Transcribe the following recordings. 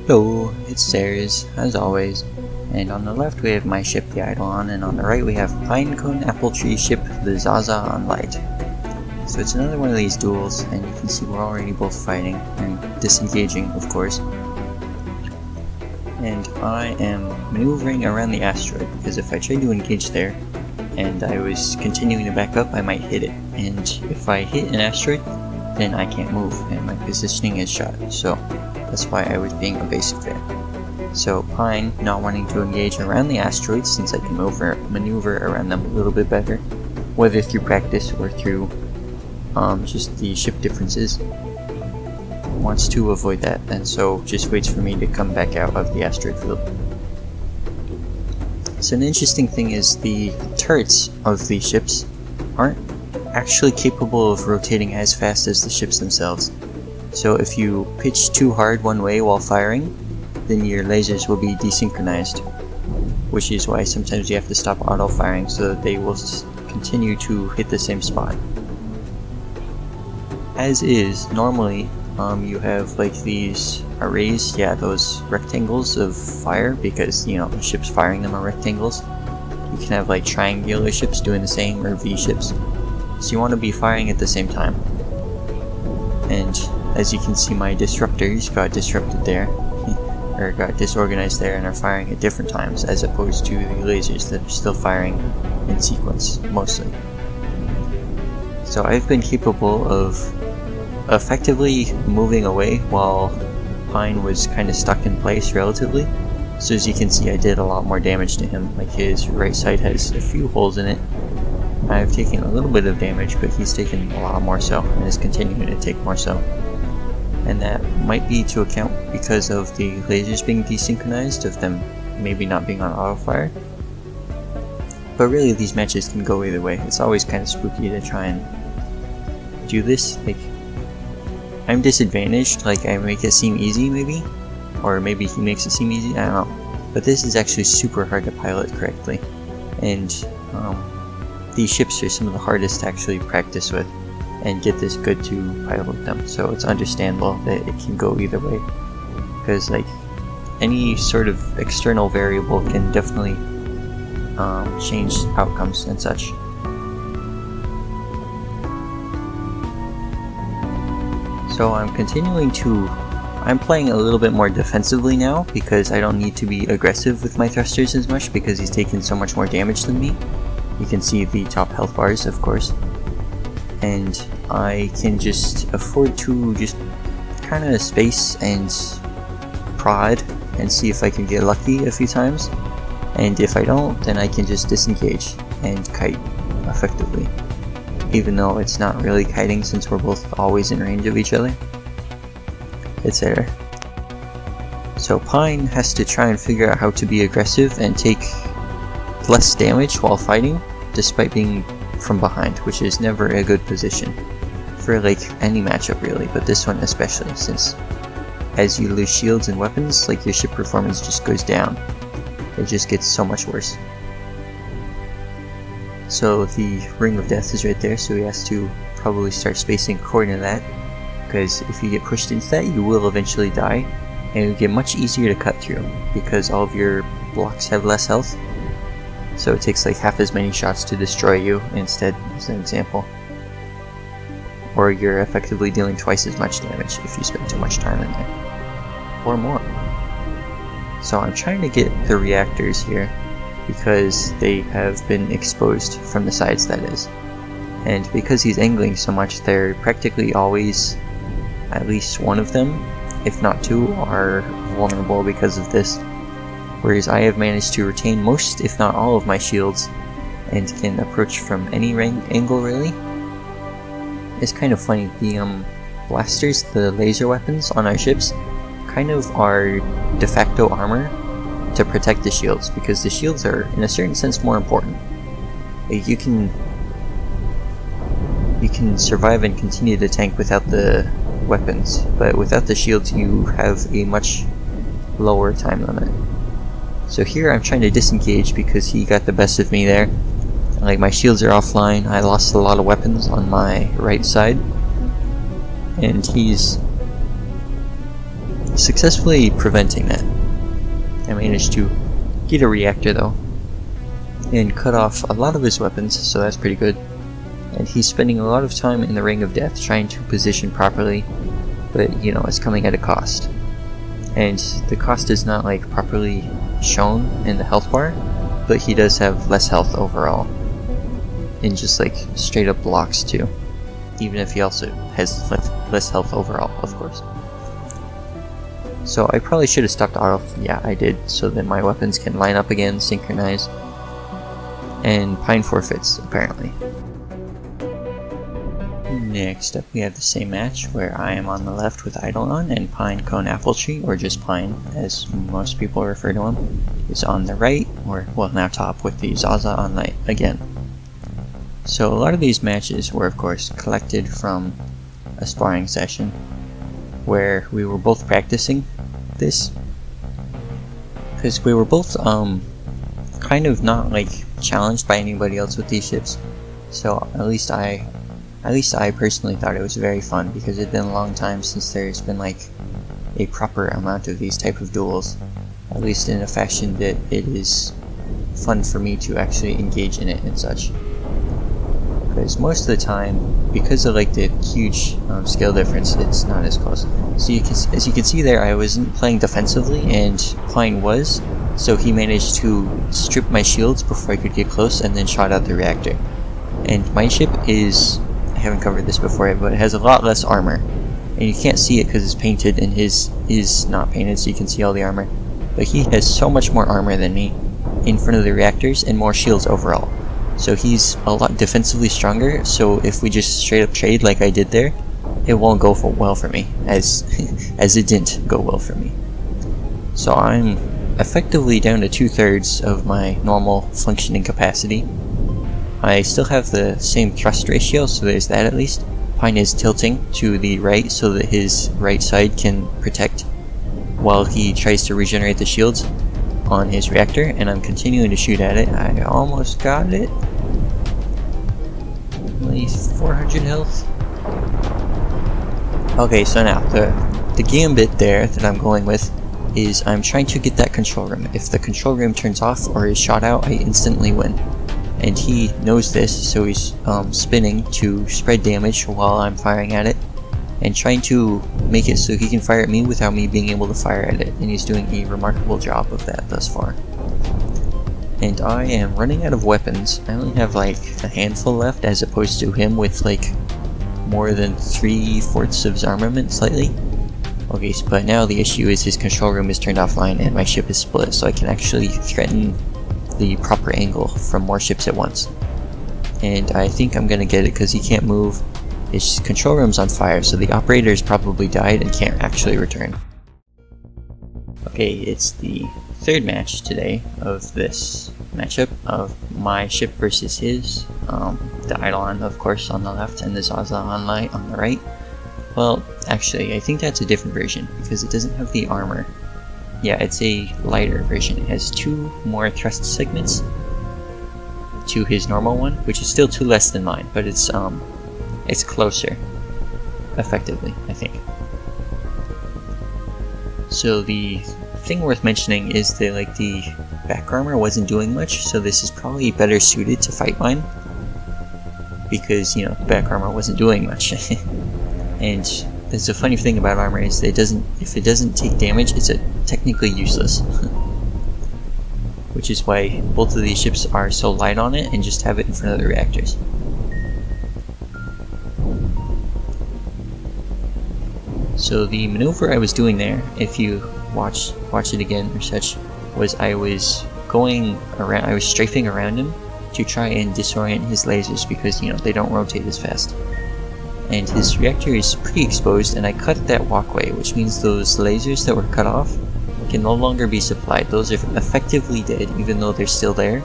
Hello, it's Saris, as always, and on the left we have my ship, the Eidolon, and on the right we have Pinecone Apple Tree ship, the Zaza Unlite. So it's another one of these duels, and you can see we're already both fighting, and disengaging, of course. And I am maneuvering around the asteroid, because if I tried to engage there, and I was continuing to back up, I might hit it. And if I hit an asteroid, then I can't move, and my positioning is shot, so that's why I was being evasive there. So Pine not wanting to engage around the asteroids since I can maneuver around them a little bit better, whether through practice or through just the ship differences, wants to avoid that, and so just waits for me to come back out of the asteroid field. So an interesting thing is the turrets of these ships aren't actually capable of rotating as fast as the ships themselves. So if you pitch too hard one way while firing, then your lasers will be desynchronized, which is why sometimes you have to stop auto firing so that they will continue to hit the same spot. As is, normally you have like these arrays, those rectangles of fire, because you know the ships firing them are rectangles. You can have like triangular ships doing the same, or V ships. So you want to be firing at the same time. And as you can see, my disruptors got disrupted there, or got disorganized there, and are firing at different times, as opposed to the lasers that are still firing in sequence, mostly. So I've been capable of effectively moving away while Pine was kind of stuck in place relatively. So as you can see, I did a lot more damage to him. Like his right side has a few holes in it. I've taken a little bit of damage, but he's taken a lot more so, and is continuing to take more so. And that might be to account because of the lasers being desynchronized, of them maybe not being on auto fire. But really these matches can go either way. It's always kind of spooky to try and do this. Like, I'm disadvantaged, like I make it seem easy maybe, or maybe he makes it seem easy, I don't know. But this is actually super hard to pilot correctly, and these ships are some of the hardest to actually practice with and get this good to pilot them, so it's understandable that it can go either way, because like any sort of external variable can definitely change outcomes and such. So I'm playing a little bit more defensively now, because I don't need to be aggressive with my thrusters as much, because he's taken so much more damage than me. You can see the top health bars, of course, and I can just afford to just kind of space and prod and see if I can get lucky a few times, and if I don't, then I can just disengage and kite effectively, even though it's not really kiting since we're both always in range of each other, etc. So Pine has to try and figure out how to be aggressive and take less damage while fighting, despite being from behind, which is never a good position for like any matchup really, but this one especially, since as you lose shields and weapons, like your ship performance just goes down. It just gets so much worse. So the ring of death is right there, so he has to probably start spacing according to that, because if you get pushed into that, you will eventually die, and it will get much easier to cut through because all of your blocks have less health. So it takes like half as many shots to destroy you instead, as an example. Or you're effectively dealing twice as much damage if you spend too much time in there. Or more. So I'm trying to get the reactors here, because they have been exposed from the sides, that is. And because he's angling so much, they're practically always, at least one of them, if not two, are vulnerable because of this. Whereas I have managed to retain most, if not all, of my shields, and can approach from any angle really. It's kind of funny, the blasters, the laser weapons on our ships, kind of are de facto armor to protect the shields, because the shields are, in a certain sense, more important. Like, you can survive and continue to tank without the weapons, but without the shields you have a much lower time limit. So here I'm trying to disengage because he got the best of me there. Like, my shields are offline, I lost a lot of weapons on my right side, and he's successfully preventing that. I managed to get a reactor though, and cut off a lot of his weapons, so that's pretty good. And he's spending a lot of time in the Ring of Death trying to position properly, but you know, it's coming at a cost. And the cost is not like properly shown in the health bar, but he does have less health overall. In just like straight up blocks too. Even if he also has less health overall, of course. So I probably should have stopped auto. Yeah, I did, so that my weapons can line up again, synchronize. And Pine forfeits, apparently. Next up we have the same match where I am on the left with Eidolon and Pine Cone Apple Tree, or just Pine as most people refer to him, is on the right, or well now top, with the Zaza Unlite again. So a lot of these matches were of course collected from a sparring session where we were both practicing this, because we were both kind of not like challenged by anybody else with these ships. So at least I personally thought it was very fun, because it had been a long time since there's been like a proper amount of these type of duels, at least in a fashion that it is fun for me to actually engage in it and such. Because most of the time, because of like the huge scale difference, it's not as close. So as you can see there, I wasn't playing defensively and Pine was, so he managed to strip my shields before I could get close and then shot out the reactor. And my ship is, I haven't covered this before yet, but it has a lot less armor. And you can't see it because it's painted and his is not painted, so you can see all the armor. But he has so much more armor than me in front of the reactors and more shields overall. So he's a lot defensively stronger, so if we just straight up trade like I did there, it won't go well for me, as it didn't go well for me. So I'm effectively down to 2/3 of my normal functioning capacity. I still have the same thrust ratio, so there's that at least. Pine is tilting to the right so that his right side can protect while he tries to regenerate the shields on his reactor, and I'm continuing to shoot at it. I almost got it. Only 400 health. Okay, so now the gambit there that I'm going with is I'm trying to get that control room. If the control room turns off or is shot out, I instantly win. And he knows this, so he's spinning to spread damage while I'm firing at it, and trying to make it so he can fire at me without me being able to fire at it, and he's doing a remarkable job of that thus far. And I am running out of weapons. I only have like a handful left, as opposed to him with like more than 3/4 of his armament slightly. Okay, but now the issue is his control room is turned offline and my ship is split, so I can actually threaten the proper angle from more ships at once. And I think I'm gonna get it because he can't move. His control room's on fire, so the operator's probably died and can't actually return. Okay, it's the third match today of this matchup of my ship versus his. The Eidolon, of course, on the left, and the Zaza Unlite on the right. Well, actually, I think that's a different version because it doesn't have the armor. Yeah, it's a lighter version. It has 2 more thrust segments to his normal one, which is still 2 less than mine, but it's closer, effectively, I think. So the thing worth mentioning is that like the back armor wasn't doing much, so this is probably better suited to fight mine, because you know the back armor wasn't doing much. And the funny thing about armor is that if it doesn't take damage, it's technically useless. Which is why both of these ships are so light on it and just have it in front of the reactors. So the maneuver I was doing there, if you watch it again or such, was I was strafing around him to try and disorient his lasers, because you know they don't rotate as fast. And his reactor is pretty exposed, and I cut that walkway, which means those lasers that were cut off can no longer be supplied. Those are effectively dead, even though they're still there.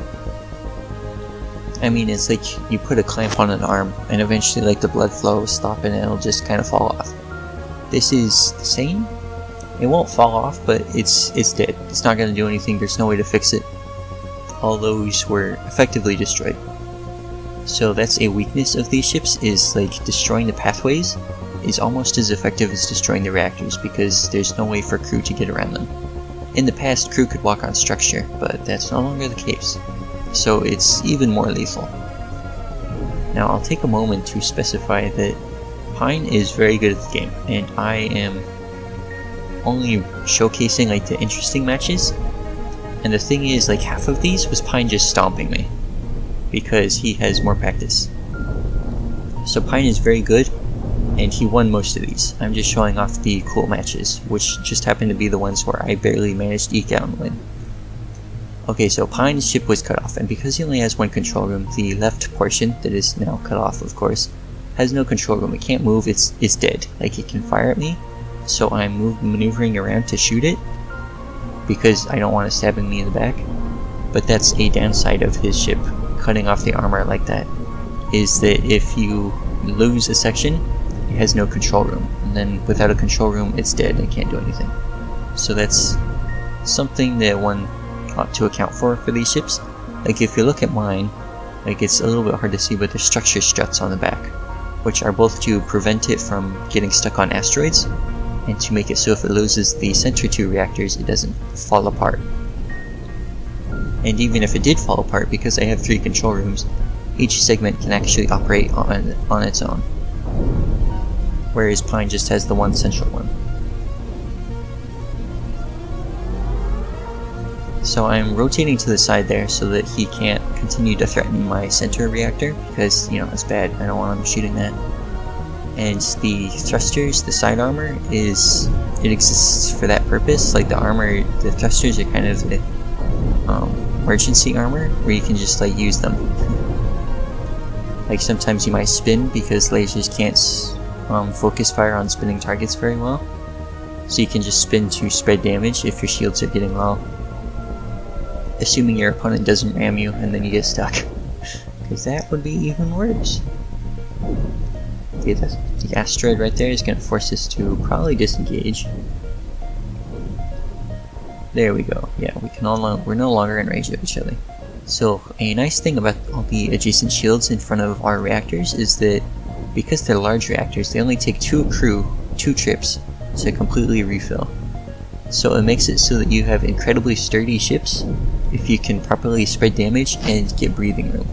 I mean, it's like you put a clamp on an arm, and eventually like the blood flow will stop and it'll just kind of fall off. This is the same. It won't fall off, but it's dead. It's not going to do anything. There's no way to fix it. All those were effectively destroyed. So that's a weakness of these ships, is like destroying the pathways, is almost as effective as destroying the reactors because there's no way for crew to get around them. In the past, crew could walk on structure, but that's no longer the case, so it's even more lethal. Now I'll take a moment to specify that Pine is very good at the game, and I am only showcasing like the interesting matches, and the thing is, like, half of these was Pine just stomping me, because he has more practice. So Pine is very good, and he won most of these. I'm just showing off the cool matches, which just happened to be the ones where I barely managed to eke out and win. Okay, so Pine's ship was cut off, and because he only has one control room, the left portion, that is now cut off of course, has no control room. It can't move, it's dead. Like, it can fire at me, so I'm maneuvering around to shoot it, because I don't want it stabbing me in the back. But that's a downside of his ship cutting off the armor like that, is that if you lose a section, it has no control room, and then without a control room it's dead and can't do anything. So that's something that one ought to account for these ships. Like, if you look at mine, like, it's a little bit hard to see, but there's structure struts on the back, which are both to prevent it from getting stuck on asteroids, and to make it so if it loses the center 2 reactors, it doesn't fall apart. And even if it did fall apart, because I have 3 control rooms, each segment can actually operate on its own, whereas Pine just has the one central one. So I'm rotating to the side there so that he can't continue to threaten my center reactor, because, you know, it's bad, I don't want him shooting that. And the thrusters, the side armor, it exists for that purpose. Like, the thrusters are kind of the emergency armor, where you can just, like, use them. Like, sometimes you might spin because lasers can't focus fire on spinning targets very well, so you can just spin to spread damage if your shields are getting low, assuming your opponent doesn't ram you and then you get stuck, because that would be even worse. Okay, the asteroid right there is going to force us to probably disengage. There we go. Yeah, we're no longer in range of each other. So a nice thing about all the adjacent shields in front of our reactors is that because they're large reactors, they only take 2 trips to completely refill. So it makes it so that you have incredibly sturdy ships if you can properly spread damage and get breathing room.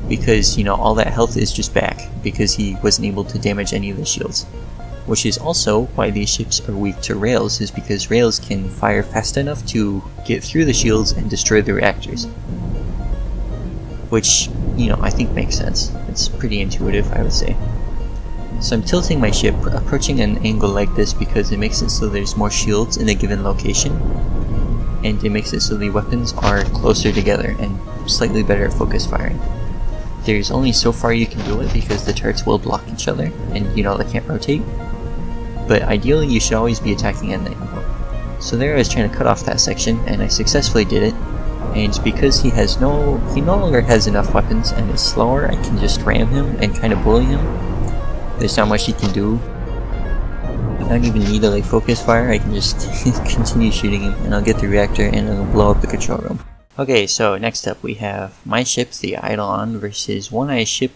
Because, you know, all that health is just back because he wasn't able to damage any of the shields. Which is also why these ships are weak to rails, is because rails can fire fast enough to get through the shields and destroy the reactors. Which, you know, I think makes sense. It's pretty intuitive, I would say. So I'm tilting my ship, approaching an angle like this because it makes it so there's more shields in a given location, and it makes it so the weapons are closer together and slightly better at focus firing. There's only so far you can do it because the turrets will block each other, and, you know, they can't rotate. But ideally you should always be attacking at an angle. So there I was trying to cut off that section, and I successfully did it. And because he no longer has enough weapons and is slower, I can just ram him and kind of bully him. There's not much he can do. I don't even need to, like, focus fire, I can just continue shooting him and I'll get the reactor and it'll blow up the control room. Okay, so next up we have my ship, the Eidolon, versus Oneye's ship,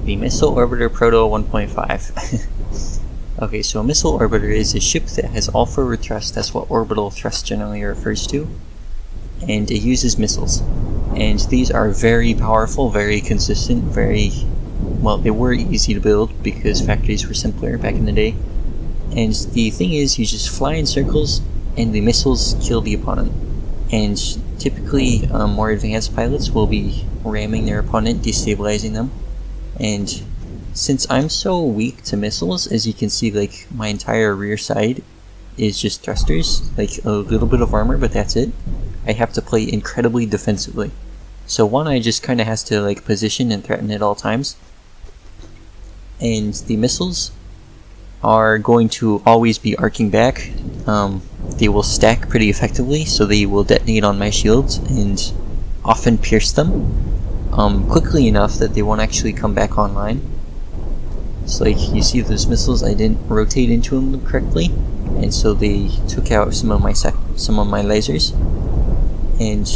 the Missile Orbiter Proto 1.5. Okay, so a Missile Orbiter is a ship that has all forward thrust, that's what orbital thrust generally refers to, and it uses missiles. And these are very powerful, very consistent, well, they were easy to build because factories were simpler back in the day. And the thing is, you just fly in circles and the missiles kill the opponent. And typically, more advanced pilots will be ramming their opponent, destabilizing them. And since I'm so weak to missiles, as you can see, like, my entire rear side is just thrusters, like a little bit of armor, but that's it. I have to play incredibly defensively. So Oneye just kind of has to, like, position and threaten at all times. And the missiles are going to always be arcing back. They will stack pretty effectively, so they will detonate on my shields and often pierce them quickly enough that they won't actually come back online. So, like, you see those missiles, I didn't rotate into them correctly, and so they took out some of my lasers. And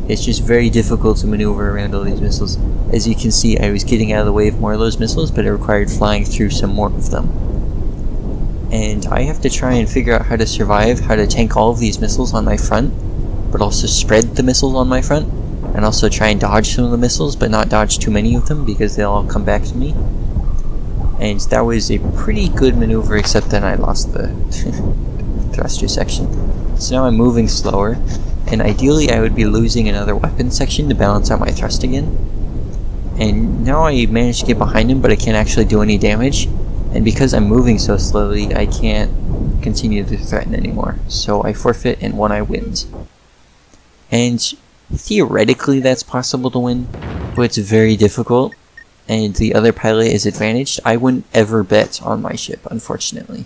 it's just very difficult to maneuver around all these missiles. As you can see, I was getting out of the way of more of those missiles, but it required flying through some more of them. And I have to try and figure out how to survive, how to tank all of these missiles on my front, but also spread the missiles on my front, and also try and dodge some of the missiles, but not dodge too many of them because they'll all come back to me. And that was a pretty good maneuver, except then I lost the thruster section. So now I'm moving slower, and ideally I would be losing another weapon section to balance out my thrust again. And now I managed to get behind him, but I can't actually do any damage. And because I'm moving so slowly, I can't continue to threaten anymore. So I forfeit and Oneye wins. And theoretically that's possible to win, but it's very difficult. And the other pilot is advantaged. I wouldn't ever bet on my ship, unfortunately.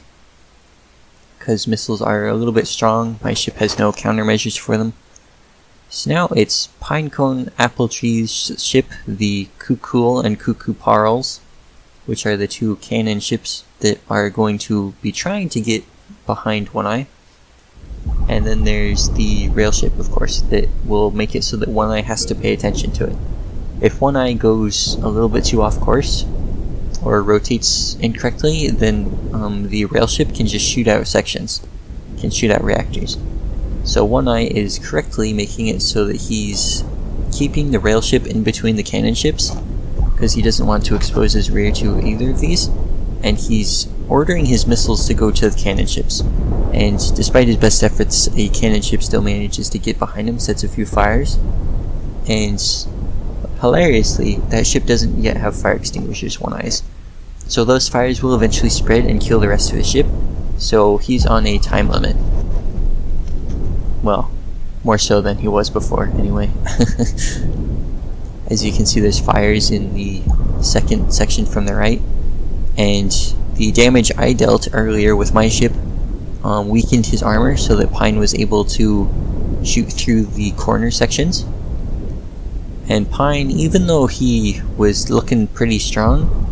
Because missiles are a little bit strong, my ship has no countermeasures for them. So now it's Pinecone Appletree's ship, the CooCooll and CooCoo Parlls, which are the two cannon ships that are going to be trying to get behind Oneye. And then there's the rail ship, of course, that will make it so that Oneye has to pay attention to it. If Oneye goes a little bit too off course, or rotates incorrectly, then the rail ship can just shoot out sections, can shoot out reactors. So Oneye is correctly making it so that he's keeping the rail ship in between the cannon ships, because he doesn't want to expose his rear to either of these, and he's ordering his missiles to go to the cannon ships. And despite his best efforts, a cannon ship still manages to get behind him, sets a few fires, and hilariously, that ship doesn't yet have fire extinguishers, Oneye's. So those fires will eventually spread and kill the rest of the ship, so he's on a time limit. Well, more so than he was before, anyway. As you can see, there's fires in the second section from the right, and the damage I dealt earlier with my ship weakened his armor so that Pine was able to shoot through the corner sections. And Pine, even though he was looking pretty strong,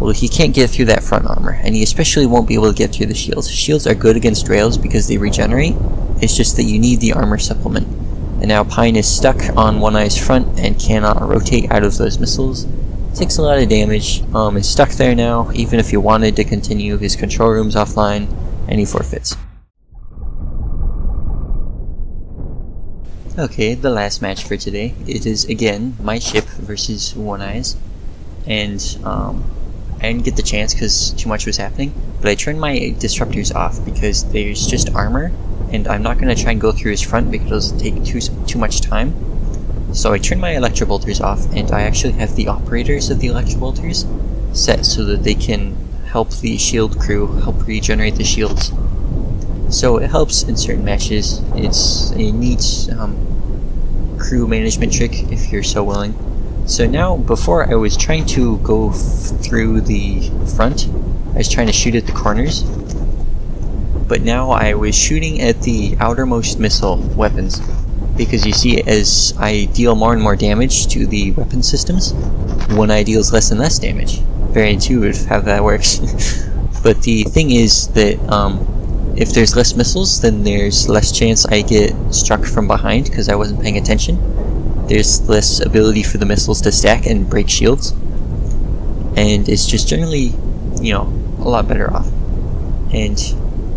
well, he can't get through that front armor, and he especially won't be able to get through the shields. Shields are good against rails because they regenerate, it's just that you need the armor supplement. And now Pine is stuck on Oneye's front and cannot rotate out of those missiles. Takes a lot of damage, is stuck there now, even if he wanted to continue, his control room's offline, and he forfeits. Okay, the last match for today. It is again my ship versus Oneye's, and I didn't get the chance because too much was happening, but I turned my disruptors off because there's just armor, and I'm not going to try and go through his front because it'll take too much time. So I turned my electrobolters off, and I actually have the operators of the electrobolters set so that they can help the shield crew, help regenerate the shields. So it helps in certain matches. It's a neat crew management trick if you're so willing. So now, before I was trying to go through the front, I was trying to shoot at the corners, but now I was shooting at the outermost missile weapons, because you see, as I deal more and more damage to the weapon systems, Oneye deals less and less damage. Very intuitive how that works. But the thing is that if there's less missiles, then there's less chance I get struck from behind because I wasn't paying attention. There's less ability for the missiles to stack and break shields, and it's just generally, you know, a lot better off. And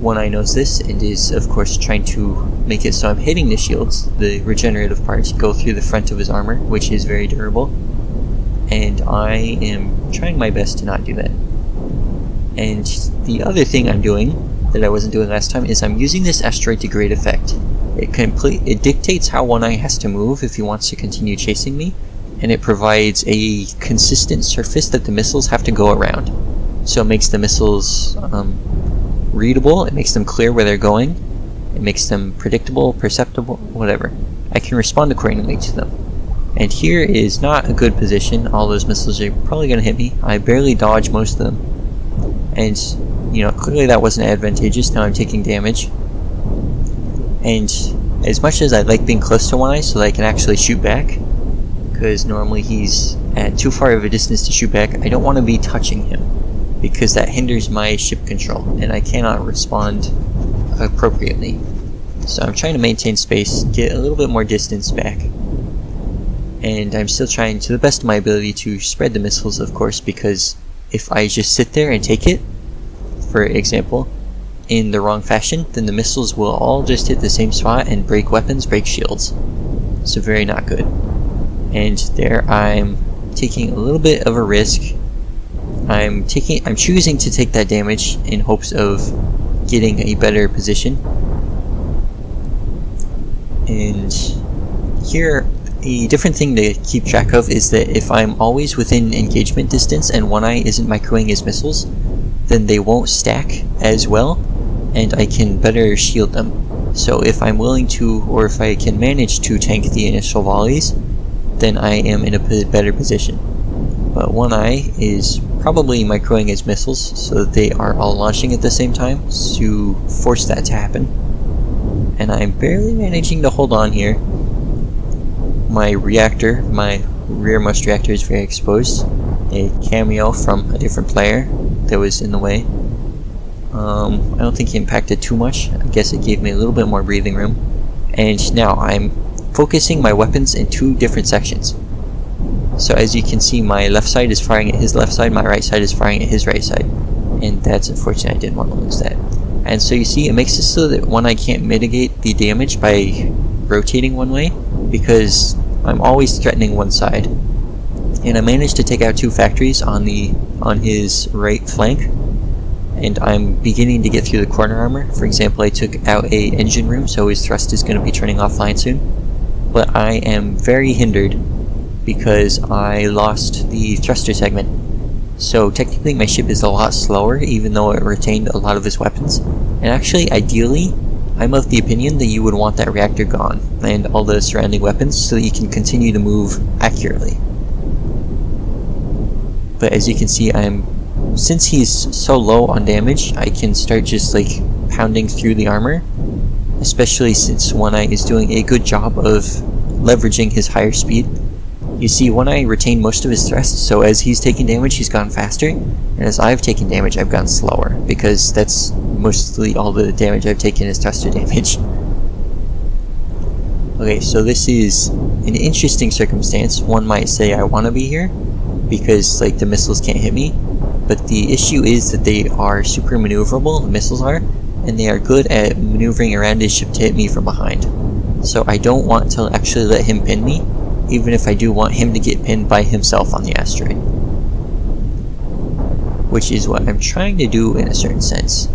Oneye knows this and is of course trying to make it so I'm hitting the shields, the regenerative parts, go through the front of his armor, which is very durable, and I am trying my best to not do that. And the other thing I'm doing that I wasn't doing last time is I'm using this asteroid to great effect. It dictates how Oneye has to move if he wants to continue chasing me, and it provides a consistent surface that the missiles have to go around. So it makes the missiles readable, it makes them clear where they're going, it makes them predictable, perceptible, whatever. I can respond accordingly to them. And here is not a good position. All those missiles are probably going to hit me. I barely dodge most of them. And, you know, clearly that wasn't advantageous. Now I'm taking damage. And as much as I like being close to Oneye so that I can actually shoot back, because normally he's at too far of a distance to shoot back, I don't want to be touching him, because that hinders my ship control, and I cannot respond appropriately. So I'm trying to maintain space, get a little bit more distance back. And I'm still trying to the best of my ability to spread the missiles, of course, because if I just sit there and take it, for example, in the wrong fashion, then the missiles will all just hit the same spot and break weapons, break shields. So very not good. And there I'm taking a little bit of a risk. I'm choosing to take that damage in hopes of getting a better position. And here, a different thing to keep track of is that if I'm always within engagement distance and Oneye isn't microing his missiles, then they won't stack as well, and I can better shield them. So if I'm willing to, or if I can manage to tank the initial volleys, then I am in a better position. But Oneye is probably microing his missiles so that they are all launching at the same time to force that to happen. And I'm barely managing to hold on here. My reactor, my rearmost reactor, is very exposed. A cameo from a different player that was in the way. I don't think he impacted too much. I guess it gave me a little bit more breathing room. And now I'm focusing my weapons in two different sections. So as you can see, my left side is firing at his left side, my right side is firing at his right side. And that's unfortunate, I didn't want to lose that. And so you see, it makes it so that Oneye can't mitigate the damage by rotating one way, because I'm always threatening one side. And I managed to take out two factories on his right flank, and I'm beginning to get through the corner armor. For example, I took out a engine room, so his thrust is going to be turning offline soon. But I am very hindered because I lost the thruster segment. So technically my ship is a lot slower, even though it retained a lot of his weapons. And actually, ideally, I'm of the opinion that you would want that reactor gone, and all the surrounding weapons, so that you can continue to move accurately. But as you can see, since he's so low on damage, I can start just like pounding through the armor, especially since Oneye is doing a good job of leveraging his higher speed. You see, Oneye retained most of his thrust, so as he's taking damage, he's gone faster, and as I've taken damage, I've gone slower, because that's mostly all the damage I've taken is thruster damage. Okay, so this is an interesting circumstance. One might say I want to be here, because like the missiles can't hit me, but the issue is that they are super maneuverable, the missiles are, and they are good at maneuvering around his ship to hit me from behind. So I don't want to actually let him pin me, even if I do want him to get pinned by himself on the asteroid. Which is what I'm trying to do in a certain sense,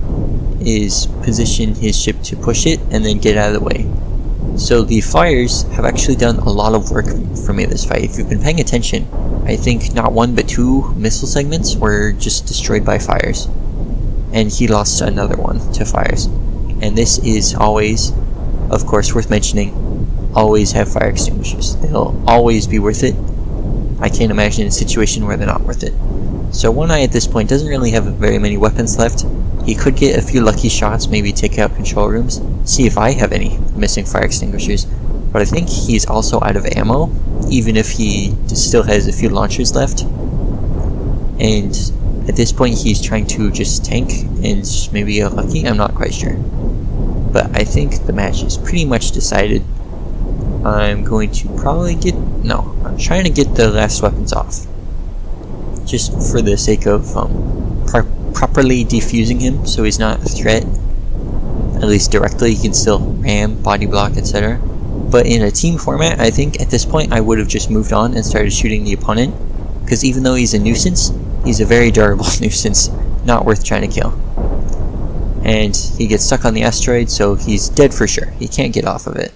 is position his ship to push it and then get out of the way. So the fires have actually done a lot of work for me this fight. If you've been paying attention, I think not one but two missile segments were just destroyed by fires. And he lost another one to fires. And this is always, of course, worth mentioning, always have fire extinguishers. They'll always be worth it. I can't imagine a situation where they're not worth it. So Oneye at this point doesn't really have very many weapons left. He could get a few lucky shots, maybe take out control rooms, see if I have any missing fire extinguishers. But I think he's also out of ammo, even if he still has a few launchers left. And at this point he's trying to just tank and maybe get lucky, I'm not quite sure. But I think the match is pretty much decided. I'm going to probably I'm trying to get the last weapons off. Just for the sake of properly defusing him so he's not a threat. At least directly, he can still ram, body block, etc. But in a team format, I think at this point I would have just moved on and started shooting the opponent. Because even though he's a nuisance, he's a very durable nuisance, not worth trying to kill. And he gets stuck on the asteroid, so he's dead for sure. He can't get off of it.